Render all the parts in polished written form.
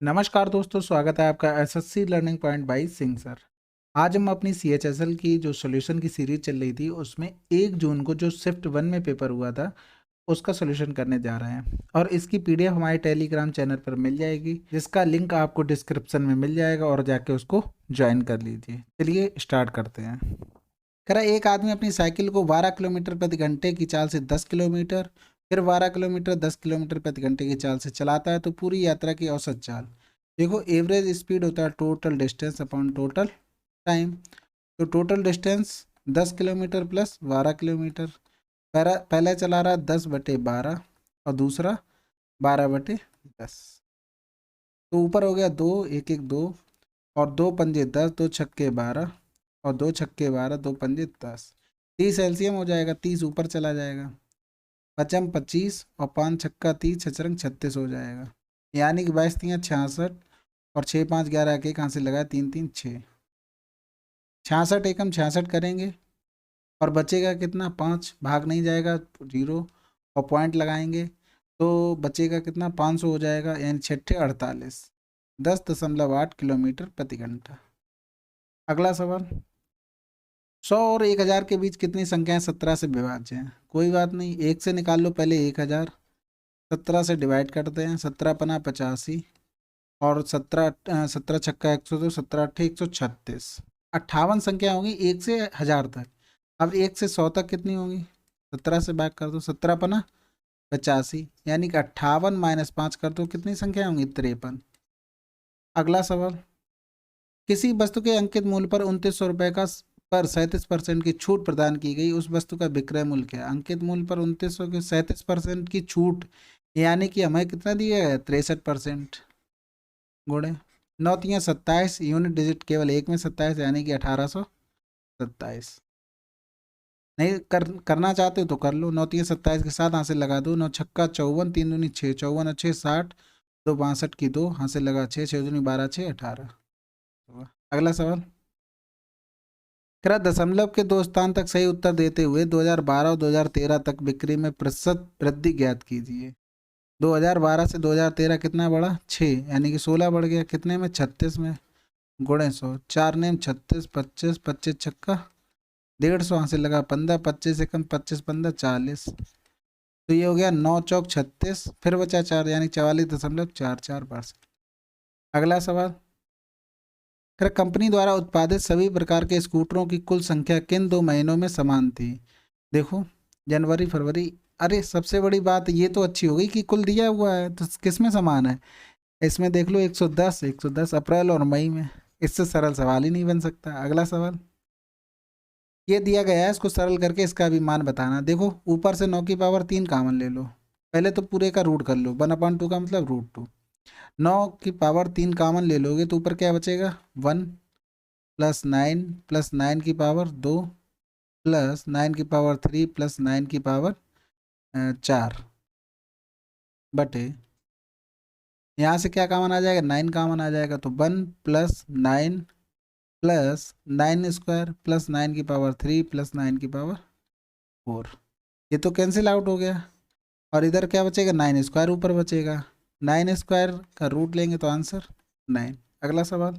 नमस्कार दोस्तों, स्वागत है आपका SSC learning point by Singh sir. आज हम अपनी सीएचएसएल की जो सॉल्यूशन की सीरीज चल रही थी उसमें 1 जून को जो शिफ्ट 1 में पेपर हुआ था उसका सॉल्यूशन करने जा रहे हैं और इसकी पीडीएफ हमारे टेलीग्राम चैनल पर मिल जाएगी, जिसका लिंक आपको डिस्क्रिप्शन में मिल जाएगा और जाके उसको ज्वाइन कर लीजिए। चलिए स्टार्ट करते हैं। कह रहा है, एक आदमी अपनी साइकिल को 12 किलोमीटर प्रति घंटे की चाल से 10 किलोमीटर, फिर 12 किलोमीटर 10 किलोमीटर प्रति घंटे की चाल से चलाता है तो पूरी यात्रा की औसत चाल। देखो, एवरेज स्पीड होता है total distance upon total time. तो total distance 10 kilometre plus 12 kilometre. पहला चला रहा 10/12 और दूसरा 12/10। तो ऊपर हो गया 2 1 1 2 और 2 पंजे 10, 2 छक्के 12 और 2 छक्के 12, 2 पंजे 10। 30 एलसीएम हो जाएगा, 30 ऊपर चला जाएगा। पचम 25 और 5 छक्का 30, छचरंग 36 हो जाएगा। यानी कि 22 तियाँ 66 और 6 5 11 के कहाँ से लगाए, 3 3 6, 66 एकम 66 करेंगे और बचेगा कितना, 5 भाग नहीं जाएगा 0 और पॉइंट लगाएंगे तो बचेगा कितना, 500 हो जाएगा। यानी 6 48 10.8 किलोमीटर प्रति घंटा। अगला सवाल, 100 और 1000 के बीच कितनी संख्याएं 17 से विभाज्य हैं? कोई बात नहीं, एक से निकाल लो पहले 1000, 17 से डिवाइड करते हैं, 17 पना 85 और 17 छक्का 102, 17 अट्ठे 136। 58 संख्या होगी 1 से 1000 तक। अब 1 से 100 तक कितनी होगी, 17 से भाग कर दो, 17 पना 85, यानी कि 58 माइनस 5 कर दो, कितनी संख्या होंगी, 53। अगला सवाल, किसी वस्तु के अंकित मूल्य पर 2900 रुपये का पर 37% की छूट प्रदान की गई, उस वस्तु का विक्रय मूल्य क्या है? अंकित मूल्य पर 2900 के 37% की छूट, यानी कि हमें कितना दिया गया, 63%। गुणे 9 तियाँ 27, यूनिट डिजिट केवल एक में 27, यानी कि 1827। नहीं करना चाहते हो तो कर लो, 9 तियाँ 27 के साथ हाथ से लगा दो, 9 छक्का 54, 3 दूनी 6, 54 अच्छे 60, 2 62 की 2 हाथ से लगा 6, 6 दूनी 12, 6 18। अगला सवाल, कृत दशमलव के दो स्थान तक सही उत्तर देते हुए 2012 और 2013 तक बिक्री में प्रतिशत वृद्धि ज्ञात कीजिए। 2012 से 2013 कितना बढ़ा, 6, यानी कि 16 बढ़ गया, कितने में, 36 में। गुणे 100, 4 नेम 36, 25 25 छक्का 150, यहाँ से लगा 15, 25 एकम 25 15 40। तो ये हो गया 9 चौक 36, फिर बचा 4, यानी 44.44%। अगला सवाल, कंपनी द्वारा उत्पादित सभी प्रकार के स्कूटरों की कुल संख्या किन 2 महीनों में समान थी? देखो, जनवरी फरवरी। अरे सबसे बड़ी बात ये तो अच्छी हो गई कि कुल दिया हुआ है तो किस में समान है। इसमें देख लो 110 अप्रैल और मई में। इससे सरल सवाल ही नहीं बन सकता। अगला सवाल, ये दिया गया है, इसको सरल करके इसका भी मान बताना। देखो, ऊपर से 9 की पावर 3 कामन ले लो, पहले तो पूरे का रूट कर लो, 1/2 का मतलब √2। 9 की पावर 3 कामन ले लोगे तो ऊपर क्या बचेगा, 1 प्लस 9 प्लस 9 की पावर 2 प्लस 9 की पावर 3 प्लस 9 की पावर 4 बटे, यहाँ से क्या कामन आ जाएगा, 9 कामन आ जाएगा तो 1 प्लस 9 प्लस 9 स्क्वायर प्लस 9 की पावर 3 प्लस 9 की पावर 4। ये तो कैंसिल आउट हो गया और इधर क्या बचेगा, 9 स्क्वायर ऊपर बचेगा। 9 स्क्वायर का रूट लेंगे तो आंसर 9। अगला सवाल,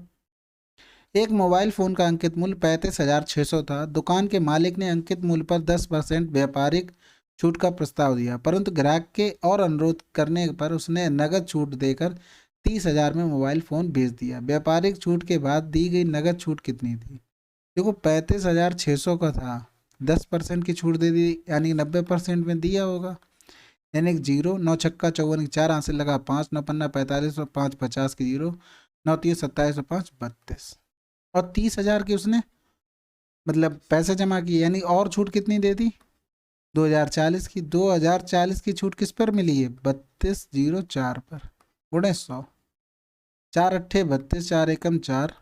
एक मोबाइल फ़ोन का अंकित मूल्य 35,600 था। दुकान के मालिक ने अंकित मूल्य पर 10% व्यापारिक छूट का प्रस्ताव दिया, परंतु ग्राहक के और अनुरोध करने पर उसने नगद छूट देकर 30,000 में मोबाइल फ़ोन भेज दिया। व्यापारिक छूट के बाद दी गई नगद छूट कितनी थी? देखो, 35,600 का था, 10% की छूट दे दी, यानी 90% में दिया होगा। यानी कि 0, 9 छक्का 54 की 4 हाथ से लगा 5, 9 पन्ना 45 और 5 50 की 0, 9 तीस 27 और 5 32 और 30,000 की उसने मतलब पैसे जमा किए, यानी और छूट कितनी दे दी, 2040 की। 2040 की छूट किस पर मिली है, 3204 पर। गुणे 100, 4 अट्ठे 32, 4 एकम 4,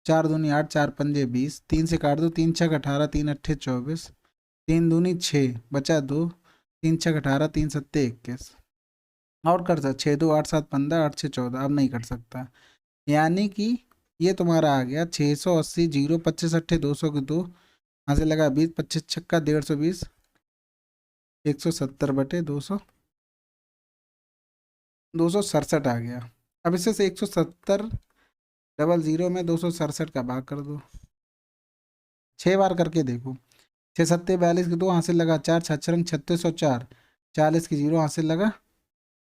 4 दूनी 8, 4 पंजे 20, 3 से काट दो, 3 छक 18, 3 अट्ठे 24, 3 दूनी 6 बचा 2, 3 छक 18, 3 सत्ते 21। और कर सकते, 6 2 8 7 15, 8 6 14। अब नहीं कर सकता, यानी कि ये तुम्हारा आ गया 680, 0 25 अट्ठे 200 की 2, यहाँ से लगा 20, 25 छक्का 150, 170 बटे 200, 267 आ गया। अब इससे से 170 डबल जीरो में 267 का भाग कर दो, 6 बार करके देखो। 6 सत्ते 42 की 2 हासिल लगा 4, 6 36 और 4 40 की 0 हासिल लगा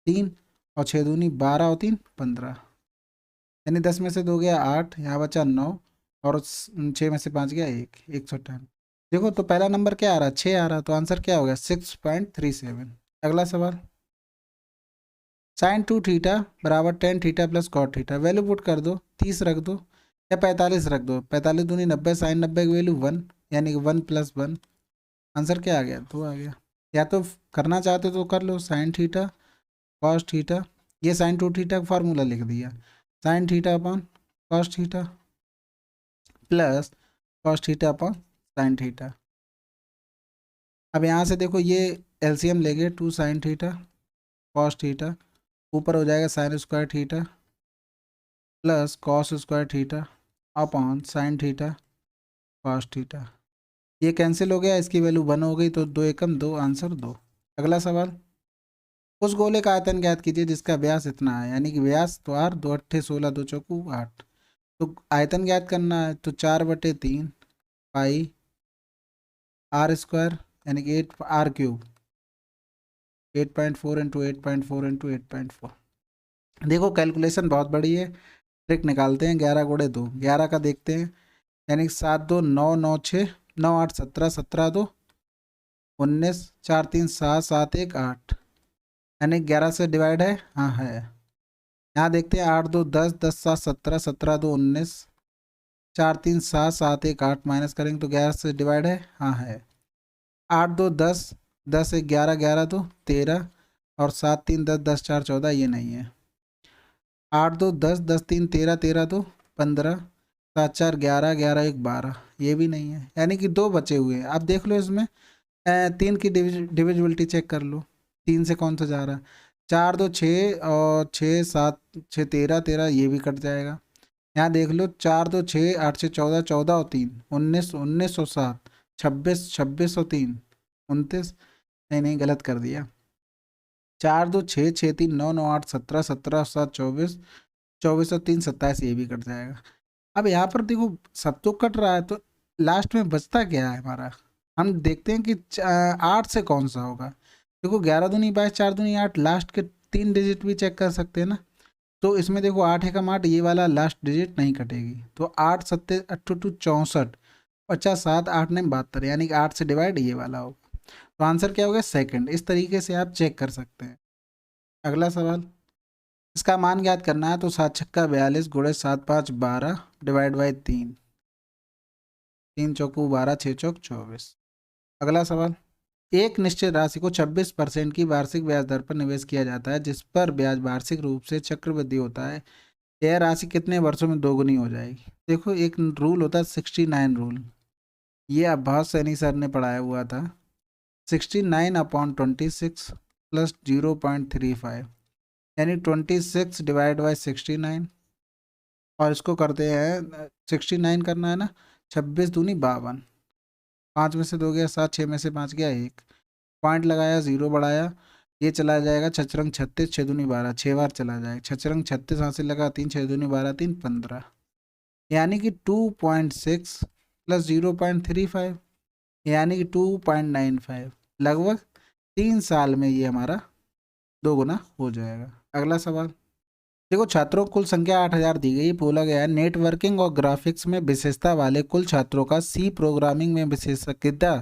3, और 6 दूनी 12 और 3 15, यानी 10 में से 2 गया 8, यहाँ बचा 9, और 6 में से 5 गया 1, 110। देखो तो पहला नंबर क्या आ रहा है, 6 आ रहा, तो आंसर क्या हो गया 6.37। अगला सवाल, साइन 2 थीटा बराबर 10 theta plus cot theta, value put कर दो, 30 रख दो या 45 रख दो, 45 दूनी 90, साइन 90 की वैल्यू 1, यानी कि 1+1। आंसर क्या आ गया, 2 आ गया। या तो करना चाहते हो तो कर लो, साइन थीटा कॉस थीटा, ये साइन 2 थीटा का फार्मूला लिख दिया, sine theta upon cos theta plus cos theta upon sine theta. अब यहाँ से देखो ये एलसीएम लेंगे, 2 sin थीटा कॉस थीटा, ऊपर हो जाएगा sine square theta plus cos square theta upon sine theta cos theta. ये कैंसिल हो गया, इसकी वैल्यू 1 हो गई, तो 2 एकम 2, आंसर 2। अगला सवाल, उस गोले का आयतन ज्ञात कीजिए जिसका व्यास इतना है, यानी कि व्यास तो r, 2 अट्ठे 16, 2 चौकू 8। तो आयतन ज्ञात करना है, तो 4/3 पाई आर स्क्वायर, यानी कि 8r³ 8.4 इंटू 8.4 इंटू 8.4। देखो कैलकुलेशन बहुत बड़ी है, ट्रिक निकालते हैं, 11 × 2 11 का देखते हैं, यानी कि 7 2 9 9 6 9 8 17 17 2 19 4 3 7 7 1 8, यानी 11 से डिवाइड है, हाँ है। यहाँ देखते हैं 8 2 10 10 7 17 17 2 19 4 3 7 7 1 8, माइनस करेंगे तो 11 से डिवाइड है, हाँ है। 8 2 10 10 1 11 11 2 13, और 7 3 10 10 4 14, ये नहीं है। 8 2 10 10 3 13 13 2 15, 7 4 11 11 1 12, ये भी नहीं है, यानी कि 2 बचे हुए हैं। अब देख लो इसमें 3 की डिविजिबिलिटी चेक कर लो, 3 से कौन सा जा रहा है, 4 2 6 और 6 7 6 13 13, ये भी कट जाएगा। यहाँ देख लो 4 2 6 8 6 14 14 और 3 19 19 और 7 26 26 और 3 29, नहीं नहीं गलत कर दिया, 4 2 6 6 3 9 9 8 17 17 7 24 24 और 3 27, ये भी कट जाएगा। अब यहाँ पर देखो सब तो कट रहा है, तो लास्ट में बचता क्या है हमारा, हम देखते हैं कि 8 से कौन सा होगा। देखो 11 दूनी 22 4 दूनी 8, लास्ट के 3 डिजिट भी चेक कर सकते हैं ना, तो इसमें देखो 8 एकम 8, ये वाला लास्ट डिजिट नहीं कटेगी, तो 8 सत्ते 8 2 64, 50 7 8 9 72, यानी कि 8 से डिवाइड ये वाला होगा। तो आंसर क्या होगा, सेकंड। इस तरीके से आप चेक कर सकते हैं। अगला सवाल, इसका मान ज्ञात करना है, तो 7 छक्का 42 गुणे 7 5 12 डिवाइड बाई 3, 3 चौकू 12 6 चौक 24। अगला सवाल, एक निश्चित राशि को 26% की वार्षिक ब्याज दर पर निवेश किया जाता है, जिस पर ब्याज वार्षिक रूप से चक्रवृद्धि होता है, यह राशि कितने वर्षों में दोगुनी हो जाएगी। देखो एक रूल होता है 69 रूल, ये आप बहुत सैनी सर ने पढ़ाया हुआ था, 69/26 प्लस 0.35, यानी 26 डिवाइड बाई 69, और इसको करते हैं 69 करना है ना, 26 दूनी 52, 5 में से 2 गया 7, 6 में से 5 गया 1, पॉइंट लगाया 0 बढ़ाया, ये चला जाएगा 6 36 6 दूनी 12, 6 बार चला जाएगा, 6 36 हासिल लगा 3, 6 दूनी 12 3 15, यानी कि 2.6 प्लस 0.35, यानी कि 2.95, लगभग 3 साल में ये हमारा 2 गुना हो जाएगा। अगला सवाल, देखो छात्रों को कुल संख्या 8000 दी गई, बोला गया है नेटवर्किंग और ग्राफिक्स में विशेषता वाले कुल छात्रों का सी प्रोग्रामिंग में विशेषज्ञता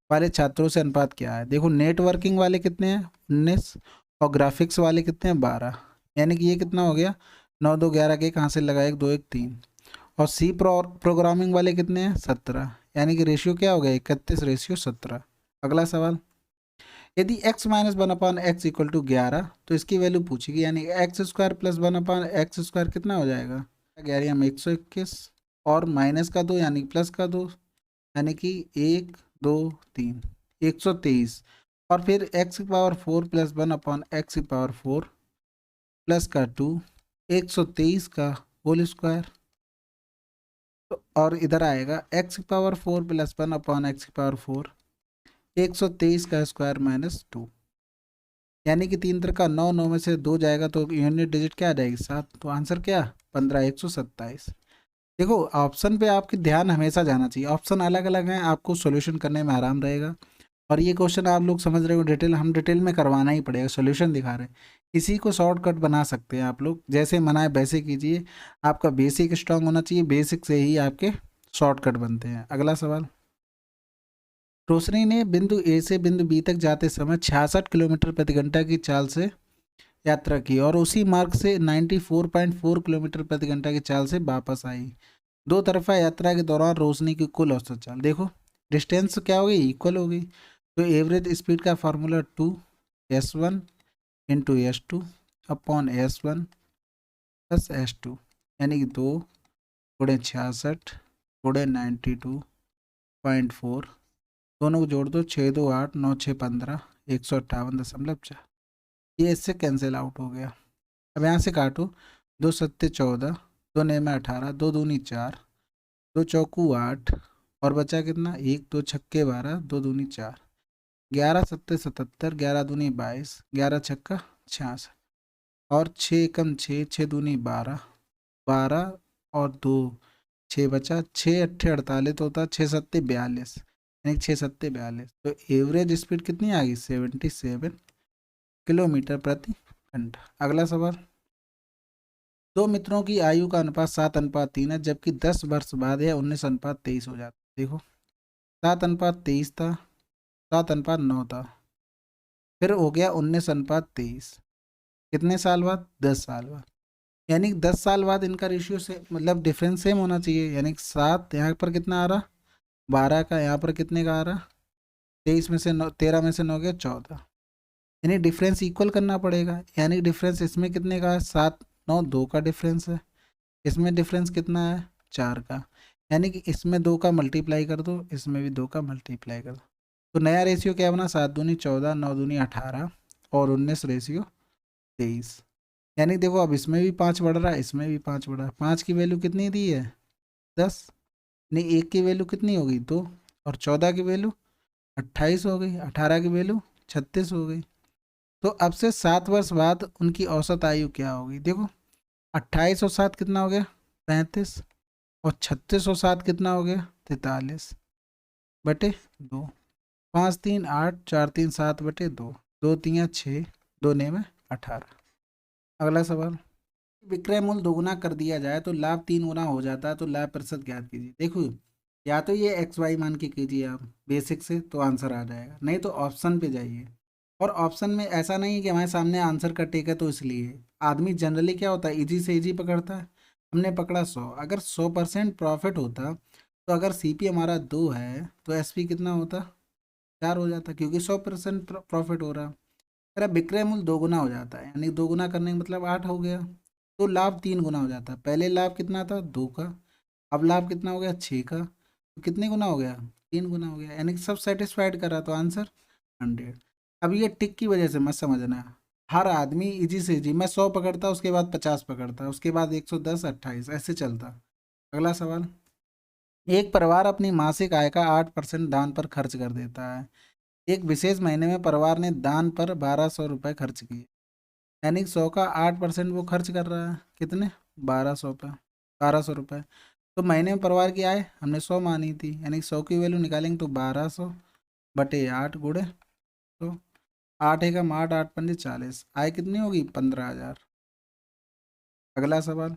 वाले छात्रों से अनुपात क्या है। देखो नेटवर्किंग वाले कितने हैं 19, और ग्राफिक्स वाले कितने हैं 12, यानी कि ये कितना हो गया 9 2 11 के, कहाँ से लगा 1 2 1 3, और सी प्रोग्रामिंग वाले कितने हैं 17, यानी कि रेशियो क्या हो गया 31:17। अगला सवाल, यदि x minus 1/x equal to 11, तो इसकी वैल्यू पूछेगी, यानी x² प्लस 1/x² कितना हो जाएगा 11 में 121, और माइनस का 2 यानी प्लस का 2, यानी कि 1 2 3 123, और फिर x⁴ प्लस 1/x⁴ प्लस का 2 123 का होल स्क्वायर, और इधर आएगा x⁴ प्लस 1/x⁴ 123 का स्क्वायर माइनस 2। यानी कि 3 का 9, 9 में से 2 जाएगा तो यूनिट डिजिट क्या आ जाएगी 7। तो आंसर क्या 15,127। देखो ऑप्शन पे आपकी ध्यान हमेशा जाना चाहिए, ऑप्शन अलग अलग हैं, आपको सॉल्यूशन करने में आराम रहेगा। और ये क्वेश्चन आप लोग समझ रहे हो डिटेल, हम डिटेल में करवाना ही पड़ेगा, सॉल्यूशन दिखा रहे हैं। इसी को शॉर्टकट बना सकते हैं आप लोग, जैसे मना है वैसे कीजिए। आपका बेसिक स्ट्रांग होना चाहिए, बेसिक से ही आपके शॉर्टकट बनते हैं। अगला सवाल, रोशनी ने बिंदु ए से बिंदु बी तक जाते समय 66 किलोमीटर प्रति घंटा की चाल से यात्रा की और उसी मार्ग से 94.4 किलोमीटर प्रति घंटा की चाल से वापस आई। दो तरफा यात्रा के दौरान रोशनी की कुल औसत चाल, देखो डिस्टेंस क्या हो गई, इक्वल हो गई। तो एवरेज स्पीड का formula 2s1 into s2 upon s1 plus s2, यानी कि 2 × 66 × 92.4, दोनों को जोड़ दो, 6 2 8 9 6 15, 158.4। ये इससे कैंसिल आउट हो गया। अब यहाँ से काटो, 2 7 14, 2 9 18, 2 दूनी 4, 2 चौकू 8, और बचा कितना 1 2 छक्के 12, 2 दूनी 4, 11 7 77, 11 दूनी 22, 11 छक्का 66, और 6 × 6, 6 दूनी 12, 12 और 2 6 बचा, 6 8 48 तो होता है, 6 7 42, यानी 6 7 42। तो एवरेज स्पीड कितनी आ गई 77 किलोमीटर प्रति घंटा। अगला सवाल, दो मित्रों की आयु का अनुपात 7:3 है, जबकि 10 वर्ष बाद यह 19:23 हो जाता है। देखो 7:23 था, 7:9 था, फिर हो गया 19:23। कितने साल बाद, 10 साल बाद। यानी कि 10 साल बाद इनका रेशियो से मतलब डिफरेंस सेम होना चाहिए। यानी कि 7 यहाँ पर कितना आ रहा 12 का, यहाँ पर कितने का आ रहा 23 में से 9, 13 में से 9 गया 14, यानी डिफरेंस इक्वल करना पड़ेगा। यानी डिफरेंस इसमें कितने का है 7 9 2 का डिफरेंस है, इसमें डिफरेंस कितना है 4 का, यानी कि इसमें 2 का मल्टीप्लाई कर दो, इसमें भी 2 का मल्टीप्लाई कर दो। तो नया रेशियो क्या बना 7 दूनी 14, 9 दूनी 18 और 19:23। यानी देखो अब इसमें भी 5 बढ़ रहा है, इसमें भी 5 बढ़ रहा है। 5 की वैल्यू कितनी दी है 10, नहीं 1 की वैल्यू कितनी हो गई 2, और 14 की वैल्यू 28 हो गई, 18 की वैल्यू 36 हो गई। तो अब से 7 वर्ष बाद उनकी औसत आयु क्या होगी, देखो 28 और 7 कितना हो गया 35, और 36 और 7 कितना हो गया 43 बटे 2, 5 3 8, 4 3 7 बटे 2, 2 3 6, 2 में 18। अगला सवाल, विक्रय मूल्य दोगुना कर दिया जाए तो लाभ 3 गुना हो जाता है, तो लाभ प्रतिशत ज्ञात कीजिए। देखो या तो ये एक्स वाई मान के कीजिए आप बेसिक से, तो आंसर आ जाएगा, नहीं तो ऑप्शन पे जाइए। और ऑप्शन में ऐसा नहीं है कि हमारे सामने आंसर कटेगा है, तो इसलिए आदमी जनरली क्या होता है इजी से इजी पकड़ता है। हमने पकड़ा 100, अगर 100% प्रॉफिट होता तो अगर सीपी हमारा 2 है तो एसपी कितना होता 4 हो जाता, क्योंकि 100% प्रॉफिट हो रहा। अगर विक्रय मूल्य दोगुना हो जाता है, यानी दोगुना करने का मतलब 8 हो गया, तो लाभ 3 गुना हो जाता है। पहले लाभ कितना था 2 का, अब लाभ कितना हो गया 6 का, तो कितने गुना हो गया 3 गुना हो गया, यानी कि सब सेटिस्फाइड कर रहा, तो आंसर 100। अब ये टिक की वजह से मत समझना, हर आदमी इजी से इजी, मैं 100 पकड़ता उसके बाद 50 पकड़ता उसके बाद 110 28 ऐसे चलता। अगला सवाल, एक परिवार अपनी मासिक आय का 8% दान पर खर्च कर देता है। एक विशेष महीने में परिवार ने दान पर 1200 रुपये खर्च किए, यानी 100 का 8% वो खर्च कर रहा है, कितने 1200 पे 1200 रुपये। तो महीने में परिवार की आय हमने 100 मानी थी, यानी 100 की वैल्यू निकालेंगे तो 1200 बटे 8 गुणे, तो 8 एकम 8, 8 पंजे 40, आय कितनी होगी 15,000। अगला सवाल,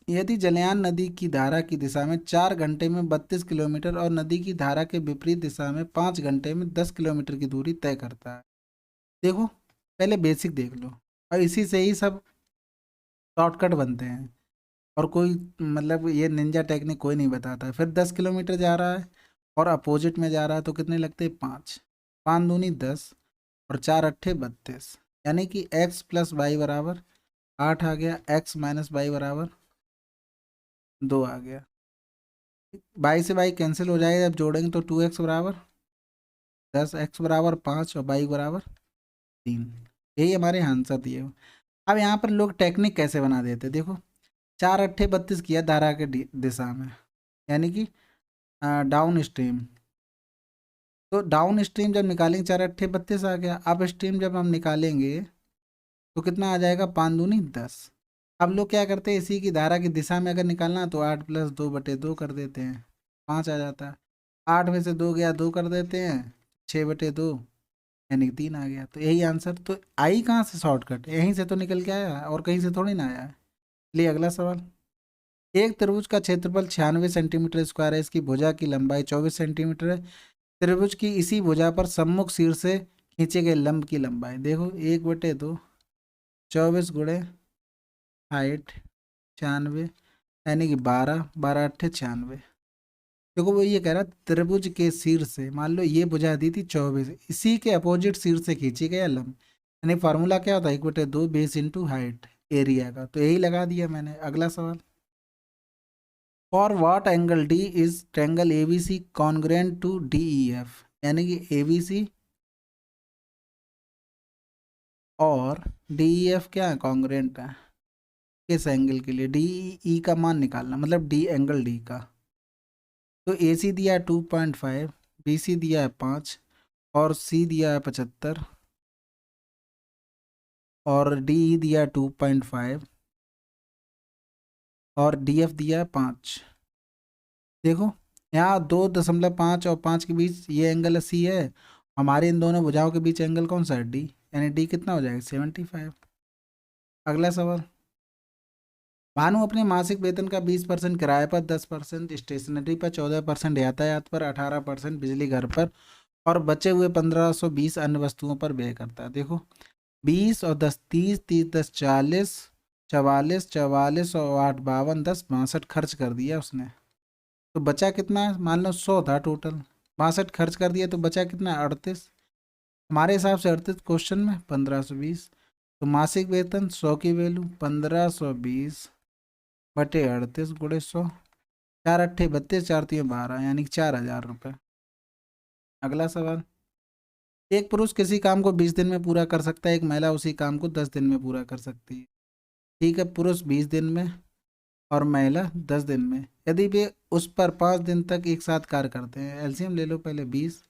यदि जलयान नदी की धारा की दिशा में 4 घंटे में 32 किलोमीटर और नदी की धारा के विपरीत दिशा में 5 घंटे में 10 किलोमीटर की दूरी तय करता है। देखो पहले बेसिक देख लो, और इसी से ही सब शॉर्टकट बनते हैं। और कोई मतलब ये निंजा टेक्निक कोई नहीं बताता है। फिर 10 किलोमीटर जा रहा है और अपोजिट में जा रहा है, तो कितने लगते हैं 5, 5 दूनी 10 और 4 अट्ठे 32, यानी कि x प्लस वाई बराबर 8 आ गया, x माइनस वाई बराबर 2 आ गया। बाई से बाई कैंसिल हो जाएगा, जब जोड़ेंगे तो 2x बराबर 10, x बराबर 5 और बाई बराबर 3। यही हमारे आंसर दिए। अब यहाँ पर लोग टेक्निक कैसे बना देते, देखो 4 अट्ठे 32 किया धारा के दिशा में, यानी कि डाउन स्ट्रीम, तो डाउन स्ट्रीम जब निकालेंगे 4 8 32 आ गया। अप स्ट्रीम जब हम निकालेंगे तो कितना आ जाएगा, 5 दूनी 10। अब लोग क्या करते हैं, इसी की धारा की दिशा में अगर निकालना तो 8+2/2 कर देते हैं, 5 आ जाता है। 8 में से 2 गया, 2 कर देते हैं, 6/2 यानी कि 3 आ गया। तो यही आंसर। तो आई कहाँ से शॉर्टकट, यहीं से तो निकल के आया है और कहीं से थोड़ी ना आया है। लिए अगला सवाल। एक त्रिभुज का क्षेत्रफल 96 सेंटीमीटर स्क्वायर है, इसकी भुजा की लंबाई 24 सेंटीमीटर है। त्रिभुज की इसी भुजा पर सम्मुख सिर से खींचे गए लंब की लंबाई देखो, 1/2 24 × हाइट 96 यानी कि 12 12 8 96। देखो वो ये कह रहा है त्रिभुज के सिर से, मान लो ये भुजा दी थी 24, इसी के अपोजिट सिर से खींची गया लंब, यानी फार्मूला क्या होता है, 1/2 बेस इंटू हाइट एरिया का। तो यही लगा दिया मैंने। अगला सवाल। For what angle D is triangle A B C congruent to D E F, यानी कि ए बी सी और डी ई एफ क्या है, कॉन्ग्रुएंट है। किस एंगल के लिए, डी ई का मान निकालना, मतलब डी एंगल डी का। तो ए सी दिया है 2.5, बी सी दिया है 5 और सी दिया है 75 और डी ई दिया है 2.5 और डी एफ दिया है 5। देखो यहाँ 2.5 और 5 के बीच ये एंगल सी है, हमारे इन दोनों भुजाओं के बीच एंगल कौन सा है, डी, यानी डी कितना हो जाएगा, 75। अगला सवाल। भानु अपने मासिक वेतन का 20% किराए पर, 10% स्टेशनरी पर, 14% यातायात पर, 18% बिजली घर पर और बचे हुए 1520 अन्य वस्तुओं पर व्यय करता है। देखो 20 और 10 30, 30 10 40, 44, 44 और 8 52, 10 62 खर्च कर दिया उसने। तो बचा कितना है, मान लो 100 था टोटल, 62 खर्च कर दिया तो बचा कितना है, 38। हमारे हिसाब से 38 क्वेश्चन में 1520। तो मासिक वेतन 100 की वैल्यू 1520/38 × 100, 4 8 32, 4 3 12 यानी कि 4000 रुपये। अगला सवाल। एक पुरुष किसी काम को 20 दिन में पूरा कर सकता है, एक महिला उसी काम को 10 दिन में पूरा कर सकती है। ठीक है, पुरुष 20 दिन में और महिला 10 दिन में। यदि वे उस पर 5 दिन तक एक साथ कार्य करते हैं, एलसीएम ले लो पहले, 20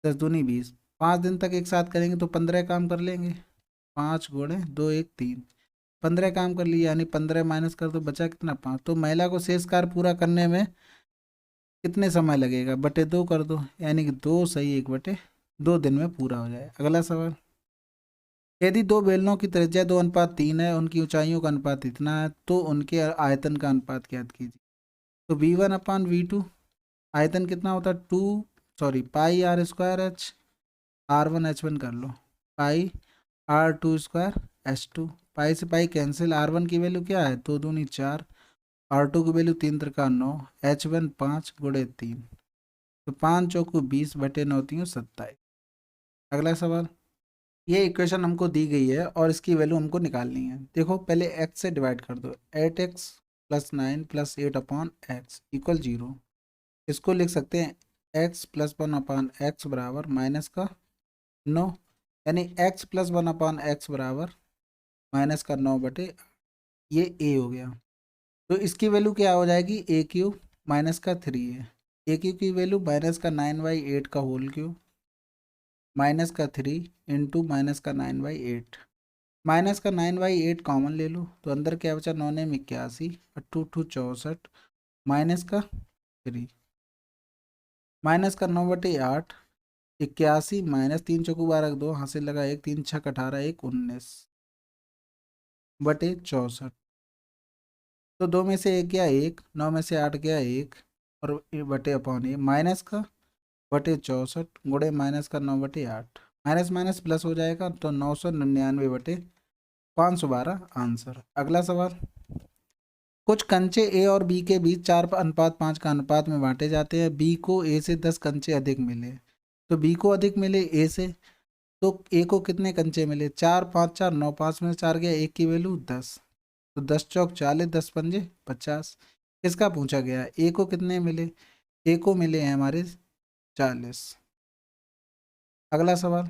10 दूनी 20, 5 दिन तक एक साथ करेंगे तो 15 काम कर लेंगे, 5 × 2 1 3, 15 काम कर लिए, यानी 15 माइनस कर दो, बचा कितना, 5। तो महिला को शेष कार्य पूरा करने में कितने समय लगेगा, 2 कर दो, यानी कि 2 सही 1/2 दिन में पूरा हो जाए। अगला सवाल। यदि दो बेलनों की त्रिज्या 2:3 है, उनकी ऊंचाइयों का अनुपात इतना है, तो उनके आयतन का अनुपात ज्ञात कीजिए। तो V1/V2 आयतन कितना होता है, πr²h, r1h1 कर लो, πr2²h2, पाई से पाई कैंसिल, r1 की वैल्यू क्या है, 2 दूनी 4, r2 की वैल्यू 3 त्रिका 9, h1 5 × 3, तो 5 चौकू 20/9 3 27। अगला सवाल। ये इक्वेशन हमको दी गई है और इसकी वैल्यू हमको निकालनी है। देखो पहले x से डिवाइड कर दो, 8x + 9 + 8/x = 0। इसको लिख सकते हैं x + 1/x बराबर -9, यानी x + 1/x बराबर -9 ये a हो गया। तो इसकी वैल्यू क्या हो जाएगी, a³ -3 है। a³ की वैल्यू -9/8 का होल क्यूब -3 इंटू -9/8, -9/8 कॉमन ले लो तो अंदर क्या बचा, 9 ने 81, 8 2 64 -3 -9/8, 81 -3 चौकू 12 2 हासिल लगा 1 3 6 18 1 19/64। तो 2 में से 1 गया 1, 9 में से 8 गया 1 और बटे माइनस का बटे 64 गुणे -9/8, माइनस माइनस प्लस हो जाएगा तो 999/512 आंसर। अगला सवाल। कुछ कंचे ए और बी के बीच 4:5 का अनुपात में बांटे जाते हैं। बी को ए से 10 कंचे अधिक मिले, तो बी को अधिक मिले ए से, तो ए को कितने कंचे मिले, 4 5 4 9, 5 में से 4 गया, एक की वैल्यू 10, तो 10 चौक 40, 10 पंजे 50। किसका पूछा गया है, ए को कितने मिले, ए को मिले हैं हमारे 40। अगला सवाल।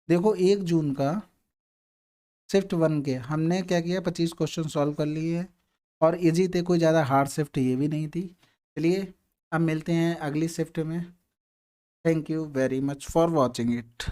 देखो 1 जून का शिफ्ट 1 के हमने क्या किया, 25 क्वेश्चन सॉल्व कर लिए हैं और इजी थे, कोई ज़्यादा हार्ड शिफ्ट ये भी नहीं थी। चलिए अब मिलते हैं अगली शिफ्ट में। Thank you very much for watching it.